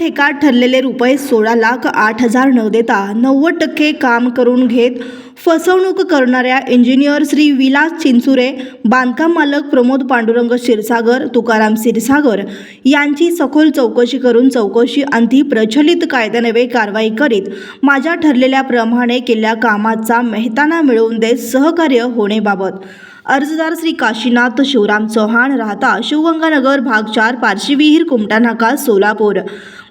ठेका ठरलेले रुपये 16,08,000 न देता 90% काम करून घेत फसवणूक करणाऱ्या इंजिनियर श्री विलास चिंचुरे, बांधकाम मालक प्रमोद पांडुरंग क्षीरसागर, तुकाराम क्षीरसागर यांची सखोल चौकशी करून चौकशी अंती प्रचलित कायद्यान्वये कारवाई करीत माझ्या ठरलेल्याप्रमाणे केलेल्या कामाचा मेहताना मिळवून देत सहकार्य होण्याबाबत अर्जदार श्री काशीनाथ शिवराम चौहान, राहता शिवगंगानगर, भाग 4, पारशी विहीर, कुमटा नाका, सोलापूर।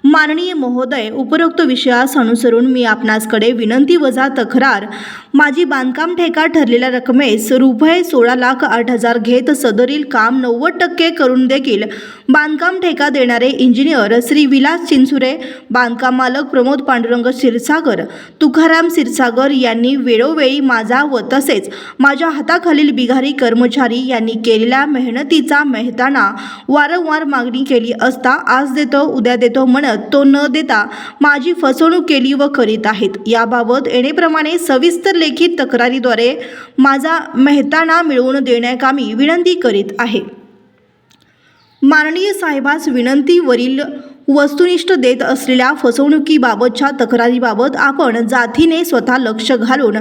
माननीय महोदय, उपरोक्त विषयास अनुसरून मी आपणासकडे विनंती वजा तक्रार माझी बांधकाम ठेका ठरलेल्या रकमेस रुपये 16,08,000 घेत सदरील काम 90% करून देखील बांधकाम ठेका देणारे इंजिनियर श्री विलास चिंचुरे, बांधकाम मालक प्रमोद पांडुरंग क्षीरसागर, तुकाराम क्षीरसागर यांनी वेळोवेळी माझा व तसेच माझ्या हाताखालील बिघारी कर्मचारी यांनी केलेल्या मेहनतीचा मेहताना वारंवार मागणी केली असता आज देतो उद्या देतो म्हणत तो न देता माझी फसवणूक केली व करीत आहेत। याबाबत येणेप्रमाणे सविस्तर लेखित तक्रारीद्वारे माझा मेहताना मिळवून देण्याकामी विनंती करीत आहे। माननीय साहेबास विनंतीवरील वस्तुनिष्ठ देत असलेल्या फसवणुकीबाबतच्या तक्रारीबाबत आपण जातीने स्वतः लक्ष घालून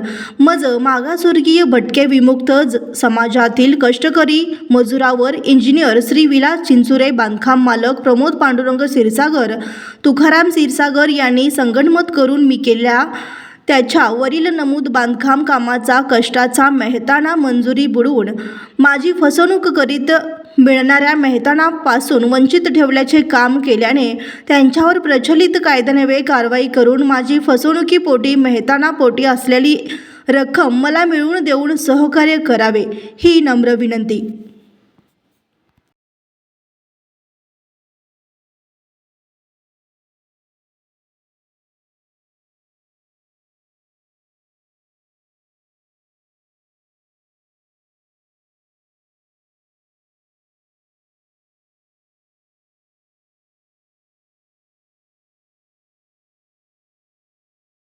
मागासवर्गीय भटके विमुक्त समाजातील कष्टकरी मजुरावर इंजिनियर श्री विलास चिंचुरे, बांधकाम मालक प्रमोद पांडुरंग क्षीरसागर, तुकाराम क्षीरसागर यांनी संगनमत करून मी केलेल्या त्याच्या वरील नमूद बांधकाम कामाचा कष्टाचा मेहताना मंजुरी बुडवून माझी फसवणूक करीत मिळणाऱ्या मेहतानापासून वंचित ठेवल्याचे काम केल्याने त्यांच्यावर प्रचलित कायद्यान्वये कारवाई करून माझी फसवणुकीपोटी मेहतानापोटी असलेली रक्कम मला मिळवून देऊन सहकार्य करावे ही नम्र विनंती।